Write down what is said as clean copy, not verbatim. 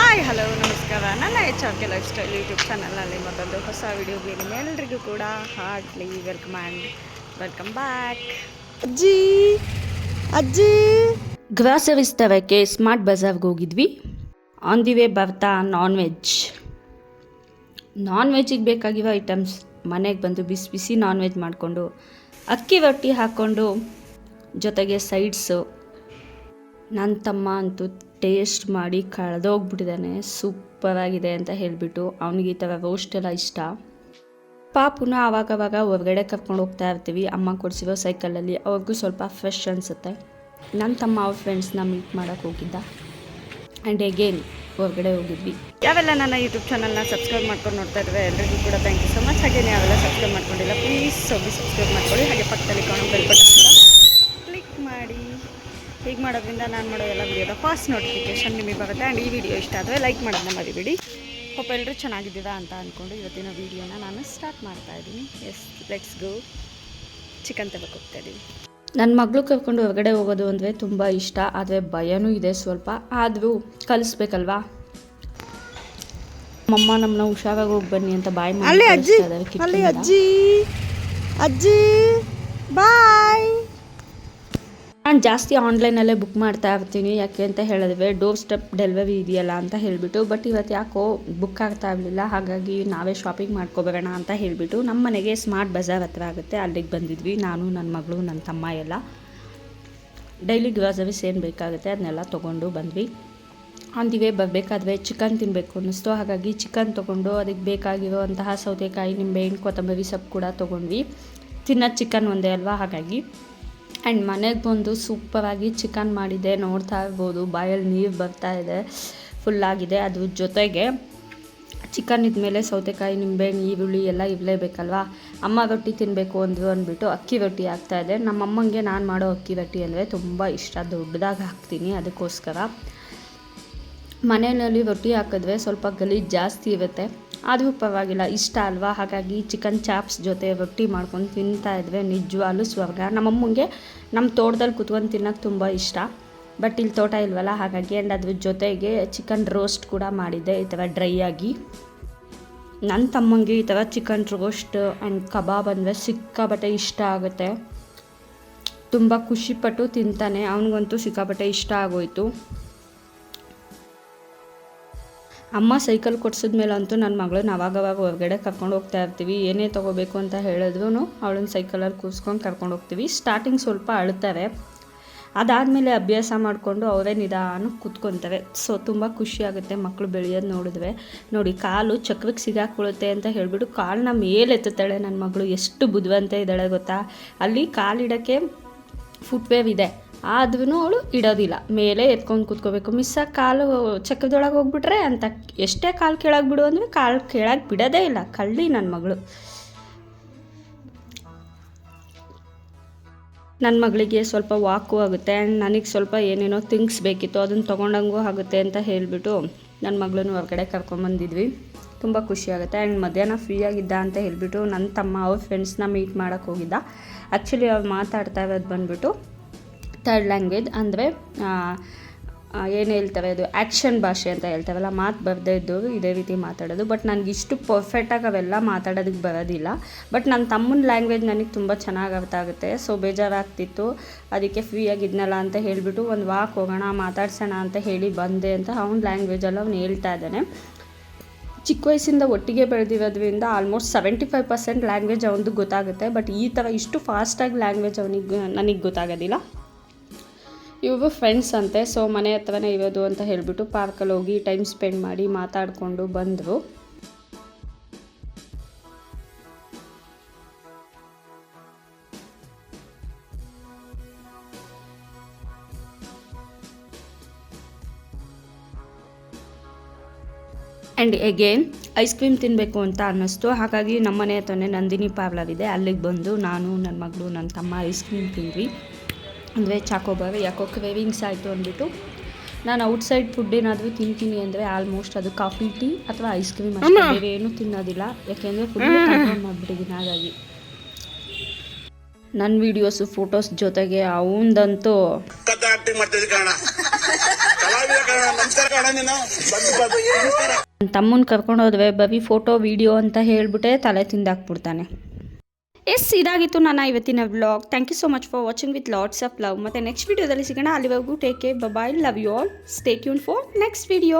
Hi hello ನಮಸ್ಕಾರ. ನನ್ನ HRK life style YouTube ಚಾನಲ್ನಲ್ಲಿ ಮತ್ತೊಂದು ಹೊಸ ವಿಡಿಯೋಗೆ ನಿಮ್ಮೆಲ್ಲರಿಗೂ ಕೂಡ ಹಾರ್ಟ್ಲಿ ವೆಲ್ಕಮ್ ಬ್ಯಾಕ್. ಅಜ್ಜಿ ಗ್ರಾಸರೀಸ್ ತರಕ್ಕೆ ಸ್ಮಾರ್ಟ್ ಬಜಾರ್ಗೆ ಹೋಗಿದ್ವಿ. ಆನ್ ದಿ ವೇ ಬರ್ತಾ ನಾನ್ ವೆಜ್ಜಿಗೆ ಬೇಕಾಗಿರೋ ಐಟಮ್ಸ್ ಮನೆಗೆ ಬಂದು ಬಿಸಿ ಬಿಸಿ ನಾನ್ ವೆಜ್ ಮಾಡಿಕೊಂಡು ಅಕ್ಕಿ ರೊಟ್ಟಿ ಹಾಕ್ಕೊಂಡು ಜೊತೆಗೆ ಸೈಡ್ಸು. ನನ್ನ ತಮ್ಮ ಅಂತೂ ಟೇಸ್ಟ್ ಮಾಡಿ ಕಳೆದೋಗ್ಬಿಟ್ಟಿದ್ದಾನೆ. ಸೂಪರಾಗಿದೆ ಅಂತ ಹೇಳಿಬಿಟ್ಟು ಅವನಿಗೆ ಈ ಥರ ರೋಸ್ಟ್ ಎಲ್ಲ ಇಷ್ಟ. ಪಾಪುನ ಆವಾಗವಾಗ ಹೊರಗಡೆ ಕರ್ಕೊಂಡು ಹೋಗ್ತಾ ಇರ್ತೀವಿ ಅಮ್ಮ ಕೊಡಿಸಿರೋ ಸೈಕಲಲ್ಲಿ. ಅವ್ರಿಗೂ ಸ್ವಲ್ಪ ಫ್ರೆಶ್ ಅನಿಸುತ್ತೆ. ನನ್ನ ತಮ್ಮ ಅವ್ರ ಫ್ರೆಂಡ್ಸ್ನ ಮೀಟ್ ಮಾಡೋಕ್ಕೆ ಹೋಗಿದ್ದ. ಆ್ಯಂಡ್ ಅಗೇನ್ ಹೊರಗಡೆ ಹೋಗಿದ್ವಿ. ಯಾವೆಲ್ಲ ನನ್ನ ಯೂಟ್ಯೂಬ್ ಚಾನಲ್ನ ಸಬ್ಸ್ಕ್ರೈಬ್ ಮಾಡ್ಕೊಂಡು ನೋಡ್ತಾ ಇದ್ದಾರೆ ಎಲ್ಲರಿಗೂ ಕೂಡ ಥ್ಯಾಂಕ್ ಯು ಸೊ ಮಚ್. ಹಾಗೆಯೇ ಯಾವೆಲ್ಲ ಸಬ್ಸ್ಕ್ರೈಬ್ ಮಾಡ್ಕೊಂಡಿಲ್ಲ ಪ್ಲೀಸ್ ಹೋಗಿ ಸಬ್ಸ್ಕ್ರೈಬ್ ಮಾಡ್ಕೊಳ್ಳಿ. ಹಾಗೆ ಪಕ್ಕದಲ್ಲಿ ಕಾಣೋ ಬೆಲ್ ಬಟನ್ ಕೂಡ ಕ್ಲಿಕ್ ಮಾಡಿ. ಹೀಗೆ ಮಾಡೋದ್ರಿಂದ ನಾನು ಮಾಡೋ ಎಲ್ಲ ವಿಡಿಯೋದ ಫಾಸ್ಟ್ ನೋಟಿಫಿಕೇಷನ್ ನಿಮಗೆ ಬರುತ್ತೆ. ಆ್ಯಂಡ್ ಈ ವಿಡಿಯೋ ಇಷ್ಟ ಆದರೆ ಲೈಕ್ ಮಾಡೋದನ್ನ ಮರಿಬೇಡಿ. ಪಾಪ ಎಲ್ಲರೂ ಚೆನ್ನಾಗಿದ್ದೀರಾ ಅಂತ ಅಂದ್ಕೊಂಡು ಇವತ್ತಿನ ವೀಡಿಯೋನ ನಾನು ಸ್ಟಾರ್ಟ್ ಮಾಡ್ತಾಯಿದ್ದೀನಿ. Let's go. ಚಿಕನ್ ತಗೋಕ್ಕೆ ಹೋಗ್ತಾ ಇದ್ದೀವಿ. ನನ್ನ ಮಗಳು ಕರ್ಕೊಂಡು ಹೊರಗಡೆ ಹೋಗೋದು ಅಂದರೆ ತುಂಬ ಇಷ್ಟ, ಆದರೆ ಭಯನೂ ಇದೆ ಸ್ವಲ್ಪ. ಆದರೂ ಕಲಿಸ್ಬೇಕಲ್ವಾ. ಮಮ್ಮ ನಮ್ಮನ್ನ ಹುಷಾರಾಗಿ ಹೋಗಿ ಬನ್ನಿ ಅಂತ ಬಾಯ್ ಮಾಡಿ ಅಜ್ಜಿ ಬಾಯ್. ನಾನು ಜಾಸ್ತಿ ಆನ್ಲೈನಲ್ಲೇ ಬುಕ್ ಮಾಡ್ತಾ ಇರ್ತೀನಿ. ಯಾಕೆ ಅಂತ ಹೇಳಿದ್ರೆ ಡೋರ್ ಸ್ಟೆಪ್ ಡೆಲಿವರಿ ಇದೆಯಲ್ಲ ಅಂತ ಹೇಳಿಬಿಟ್ಟು. ಬಟ್ ಇವತ್ತು ಯಾಕೋ ಬುಕ್ ಆಗ್ತಾ ಇರಲಿಲ್ಲ. ಹಾಗಾಗಿ ನಾವೇ ಶಾಪಿಂಗ್ ಮಾಡ್ಕೊಬರೋಣ ಅಂತ ಹೇಳಿಬಿಟ್ಟು ನಮ್ಮ ಮನೆಗೆ ಸ್ಮಾರ್ಟ್ ಬಜಾರ್ ಹತ್ರ ಆಗುತ್ತೆ, ಅಲ್ಲಿಗೆ ಬಂದಿದ್ವಿ. ನಾನು ನನ್ನ ಮಗಳು ನನ್ನ ತಮ್ಮ ಎಲ್ಲ ಡೈಲಿ ಗ್ರಾಸರೀಸ್ ಏನು ಬೇಕಾಗುತ್ತೆ ಅದನ್ನೆಲ್ಲ ತೊಗೊಂಡು ಬಂದ್ವಿ. ಆನ್ ದಿ ವೇ ಬರಬೇಕಾದ್ರೆ ಚಿಕನ್ ತಿನ್ನಬೇಕು ಅನ್ನಿಸ್ತು. ಹಾಗಾಗಿ ಚಿಕನ್ ತೊಗೊಂಡು ಅದಕ್ಕೆ ಬೇಕಾಗಿರೋ ಅಂತಹ ಸೌತೆಕಾಯಿ, ನಿಂಬೆಹಣ್ಣು, ಕೊತ್ತಂಬರಿ ಸೊಪ್ಪು ಕೂಡ ತೊಗೊಂಡ್ವಿ. ತಿನ್ನೋದು ಚಿಕನ್ ಒಂದೇ ಅಲ್ವಾ, ಹಾಗಾಗಿ. ಆ್ಯಂಡ್ ಮನೆಗೆ ಬಂದು ಸೂಪರಾಗಿ ಚಿಕನ್ ಮಾಡಿದ್ದೆ. ನೋಡ್ತಾ ಇರ್ಬೋದು ಬಾಯಲ್ಲಿ ನೀರು ಬರ್ತಾ ಇದೆ, ಫುಲ್ಲಾಗಿದೆ. ಅದ್ರ ಜೊತೆಗೆ ಚಿಕನ್ ಇದ್ಮೇಲೆ ಸೌತೆಕಾಯಿ, ನಿಂಬೆಹಣ್ಣು, ಈರುಳ್ಳಿ ಎಲ್ಲ ಇರಲೇಬೇಕಲ್ವಾ. ಅಮ್ಮ ರೊಟ್ಟಿ ತಿನ್ನಬೇಕು ಅಂದ್ಬಿಟ್ಟು ಅಕ್ಕಿ ರೊಟ್ಟಿ ಹಾಕ್ತಾಯಿದ್ದೆ. ನಮ್ಮಮ್ಮಂಗೆ ನಾನು ಮಾಡೋ ಅಕ್ಕಿ ರೊಟ್ಟಿ ಅಂದರೆ ತುಂಬ ಇಷ್ಟ, ದೊಡ್ಡದಾಗಿ ಹಾಕ್ತೀನಿ. ಅದಕ್ಕೋಸ್ಕರ ಮನೆಯಲ್ಲಿ ರೊಟ್ಟಿ ಹಾಕಿದ್ರೆ ಸ್ವಲ್ಪ ಗಲೀಜು ಜಾಸ್ತಿ ಇರುತ್ತೆ, ಆದರೂ ಪರವಾಗಿಲ್ಲ, ಇಷ್ಟ ಅಲ್ವಾ. ಹಾಗಾಗಿ ಚಿಕನ್ ಚಾಪ್ಸ್ ಜೊತೆ ರೊಟ್ಟಿ ಮಾಡ್ಕೊಂಡು ತಿಂತಾಯಿದ್ರೆ ನಿಜವಾಗ್ಲೂ ಸ್ವರ್ಗ. ನಮ್ಮಮ್ಮಂಗೆ ನಮ್ಮ ತೋಟದಲ್ಲಿ ಕುತ್ಕೊಂಡು ತಿನ್ನೋಕ್ಕೆ ತುಂಬ ಇಷ್ಟ. ಬಟ್ ಇಲ್ಲಿ ತೋಟ ಇಲ್ವಲ್ಲ, ಹಾಗಾಗಿ. ಆ್ಯಂಡ್ ಅದ್ರ ಜೊತೆಗೆ ಚಿಕನ್ ರೋಸ್ಟ್ ಕೂಡ ಮಾಡಿದ್ದೆ ಈ ಥರ ಡ್ರೈ ಆಗಿ. ನನ್ನ ತಮ್ಮಂಗೆ ಈ ಥರ ಚಿಕನ್ ರೋಸ್ಟ್ ಆ್ಯಂಡ್ ಕಬಾಬ್ ಅಂದರೆ ಸಿಕ್ಕಾಪಟ್ಟೆ ಇಷ್ಟ ಆಗುತ್ತೆ. ತುಂಬ ಖುಷಿಪಟ್ಟು ತಿಂತಾನೆ. ಅವನಿಗಂತೂ ಸಿಕ್ಕಾಪಟ್ಟೆ ಇಷ್ಟ ಆಗೋಯಿತು. ಅಮ್ಮ ಸೈಕಲ್ ಕೊಡ್ಸಿದ್ಮೇಲಂತೂ ನನ್ನ ಮಗಳನ್ನ ಅವಾಗವಾಗ ಹೊರಗಡೆ ಕರ್ಕೊಂಡು ಹೋಗ್ತಾ ಇರ್ತೀವಿ. ಏನೇ ತೊಗೋಬೇಕು ಅಂತ ಹೇಳಿದ್ರು ಅವಳನ್ನ ಸೈಕಲಲ್ಲಿ ಕೂರಿಸ್ಕೊಂಡು ಕರ್ಕೊಂಡು ಹೋಗ್ತೀವಿ. ಸ್ಟಾರ್ಟಿಂಗ್ ಸ್ವಲ್ಪ ಅಳ್ತಾರೆ, ಅದಾದಮೇಲೆ ಅಭ್ಯಾಸ ಮಾಡಿಕೊಂಡು ಅವರೇ ನಿಧಾನಕ್ಕೆ ಕೂತ್ಕೊತಾರೆ. ಸೊ ತುಂಬ ಖುಷಿಯಾಗುತ್ತೆ ಮಕ್ಕಳು ಬೆಳೆಯೋದು ನೋಡಿದ್ರೆ. ನೋಡಿ, ಕಾಲು ಚಕ್ರಕ್ಕೆ ಸಿಗಾಕೊಳ್ಳುತ್ತೆ ಅಂತ ಹೇಳಿಬಿಟ್ಟು ಕಾಲನ್ನ ಮೇಲೆ ಎತ್ತುತ್ತಾಳೆ ನನ್ನ ಮಗಳು. ಎಷ್ಟು ಬುದ್ಧಿವಂತ ಇದ್ದಾಳೆ ಗೊತ್ತಾ. ಅಲ್ಲಿ ಕಾಲಿಡೋಕ್ಕೆ ಫುಟ್ವೇರ್ ಇದೆ, ಆದ್ರೂ ಅವಳು ಇಡೋದಿಲ್ಲ, ಮೇಲೆ ಎತ್ಕೊಂಡು ಕೂತ್ಕೋಬೇಕು. ಮಿಸ್ಸಾಗಿ ಕಾಲು ಚಕ್ರದೊಳಗೆ ಹೋಗ್ಬಿಟ್ರೆ ಅಂತ ಎಷ್ಟೇ ಕಾಲು ಕೆಳಗೆ ಬಿಡು ಅಂದರೆ ಕಾಲು ಕೆಳಗೆ ಬಿಡೋದೇ ಇಲ್ಲ. ಕಳ್ಳಿ ನನ್ನ ಮಗಳು. ನನ್ನ ಮಗಳಿಗೆ ಸ್ವಲ್ಪ ವಾಕು ಆಗುತ್ತೆ. ಆ್ಯಂಡ್ ನನಗೆ ಸ್ವಲ್ಪ ಏನೇನೋ ಥಿಂಗ್ಸ್ ಬೇಕಿತ್ತು, ಅದನ್ನು ತೊಗೊಂಡಂಗೂ ಆಗುತ್ತೆ ಅಂತ ಹೇಳಿಬಿಟ್ಟು ನನ್ನ ಮಗಳನ್ನ ಹೊರಗಡೆ ಕರ್ಕೊಂಬಂದಿದ್ವಿ. ತುಂಬ ಖುಷಿಯಾಗುತ್ತೆ. ಆ್ಯಂಡ್ ಮಧ್ಯಾಹ್ನ ಫ್ರೀಯಾಗಿದ್ದ ಅಂತ ಹೇಳಿಬಿಟ್ಟು ನನ್ನ ತಮ್ಮ ಅವ್ರ ಫ್ರೆಂಡ್ಸ್ನ ಮೀಟ್ ಮಾಡೋಕ್ಕೆ ಹೋಗಿದ್ದ. ಆ್ಯಕ್ಚುಲಿ ಅವ್ರು ಮಾತಾಡ್ತಾ ಇರೋದು ಬಂದುಬಿಟ್ಟು ಥರ್ಡ್ ಲ್ಯಾಂಗ್ವೇಜ್, ಅಂದರೆ ಏನು ಹೇಳ್ತಾರೆ, ಅದು ಆ್ಯಕ್ಷನ್ ಭಾಷೆ ಅಂತ ಹೇಳ್ತಾವಲ್ಲ, ಮಾತು ಬರದೇ ಇದ್ದವರು ಇದೇ ರೀತಿ ಮಾತಾಡೋದು. ಬಟ್ ನನಗಿಷ್ಟು ಪರ್ಫೆಕ್ಟಾಗಿ ಅವೆಲ್ಲ ಮಾತಾಡೋದಕ್ಕೆ ಬರೋದಿಲ್ಲ. ಬಟ್ ನನ್ನ ತಮ್ಮನ ಲ್ಯಾಂಗ್ವೇಜ್ ನನಗೆ ತುಂಬ ಚೆನ್ನಾಗಿ ಅರ್ಥ ಆಗುತ್ತೆ. ಸೊ ಬೇಜಾರಾಗ್ತಿತ್ತು, ಅದಕ್ಕೆ ಫ್ರೀಯಾಗಿದ್ನಲ್ಲ ಅಂತ ಹೇಳಿಬಿಟ್ಟು ಒಂದು ವಾಕ್ ಹೋಗೋಣ ಮಾತಾಡ್ಸೋಣ ಅಂತ ಹೇಳಿ ಬಂದೆ ಅಂತ ಅವ್ನ ಲ್ಯಾಂಗ್ವೇಜಲ್ಲಿ ಅವ್ನು ಹೇಳ್ತಾ ಇದ್ದಾನೆ. ಚಿಕ್ಕ ವಯಸ್ಸಿಂದ ಒಟ್ಟಿಗೆ ಬೆಳೆದಿರೋದ್ರಿಂದ ಆಲ್ಮೋಸ್ಟ್ 75% ಲ್ಯಾಂಗ್ವೇಜ್ ಅವನದು ಗೊತ್ತಾಗುತ್ತೆ. ಬಟ್ ಈ ಥರ ಇಷ್ಟು ಫಾಸ್ಟಾಗಿ ಲ್ಯಾಂಗ್ವೇಜ್ ನನಗೆ ಗೊತ್ತಾಗೋದಿಲ್ಲ. ಇವರು ಫ್ರೆಂಡ್ಸ್ ಅಂತೆ. ಸೊ ಮನೆ ಹತ್ರನೇ ಇರೋದು ಅಂತ ಹೇಳಿಬಿಟ್ಟು ಪಾರ್ಕಲ್ಲಿ ಹೋಗಿ ಟೈಮ್ ಸ್ಪೆಂಡ್ ಮಾಡಿ ಮಾತಾಡಿಕೊಂಡು ಬಂದರು. ಆ್ಯಂಡ್ ಎಗೇನ್ ಐಸ್ ಕ್ರೀಮ್ ತಿನ್ನಬೇಕು ಅಂತ ಅನ್ನಿಸ್ತು. ಹಾಗಾಗಿ ನಮ್ಮ ಮನೆ ಹತ್ರನೇ ನಂದಿನಿ ಪಾರ್ಲರ್ ಇದೆ, ಅಲ್ಲಿಗೆ ಬಂದು ನಾನು, ನನ್ನ ಮಗಳು, ನನ್ನ ತಮ್ಮ ಐಸ್ ಕ್ರೀಮ್ ತಿಂದ್ವಿ. ಅಂದರೆ ಚಾಕೋಬಾರ್. ಯಾಕೋ ಕ್ರೇವಿಂಗ್ಸ್ ಆಯಿತು ಅಂದ್ಬಿಟ್ಟು ನಾನು ಔಟ್ಸೈಡ್ ಫುಡ್ ಏನಾದರೂ ತಿಂತೀನಿ ಅಂದರೆ ಆಲ್ಮೋಸ್ಟ್ ಅದು ಕಾಫಿ, ಟೀ ಅಥವಾ ಐಸ್ ಕ್ರೀಮ್ ಅಷ್ಟೇ, ಬೇರೆ ಏನೂ ತಿನ್ನೋದಿಲ್ಲ. ಯಾಕೆಂದರೆ ಫುಡ್ ಕಂಟ್ರೋಲ್ ಮಾಡಿಬಿಟ್ಟಿದ್ದೀನಿ. ಹಾಗಾಗಿ ನನ್ನ ವೀಡಿಯೋಸು ಫೋಟೋಸ್ ಜೊತೆಗೆ ಅವಂದಂತೂ ನನ್ನ ತಮ್ಮನ ಕರ್ಕೊಂಡು ಹೋದ್ವೆ ಬವಿ ಫೋಟೋ ವಿಡಿಯೋ ಅಂತ ಹೇಳ್ಬಿಟ್ಟೆ ತಲೆ ತಿಂದಾಕ್ಬಿಡ್ತಾನೆ. ಇದಾಗಿತ್ತು ನನ್ನ ಇವತ್ತಿನ vlog. Thank you so much for watching with lots of love. ಮತ್ತು ನೆಕ್ಸ್ಟ್ ವೀಡಿಯೋದಲ್ಲಿ ಸಿಗೋಣ. ಅಲ್ಲಿವರೆಗೂ take care, bye, love you all, stay tune for next video.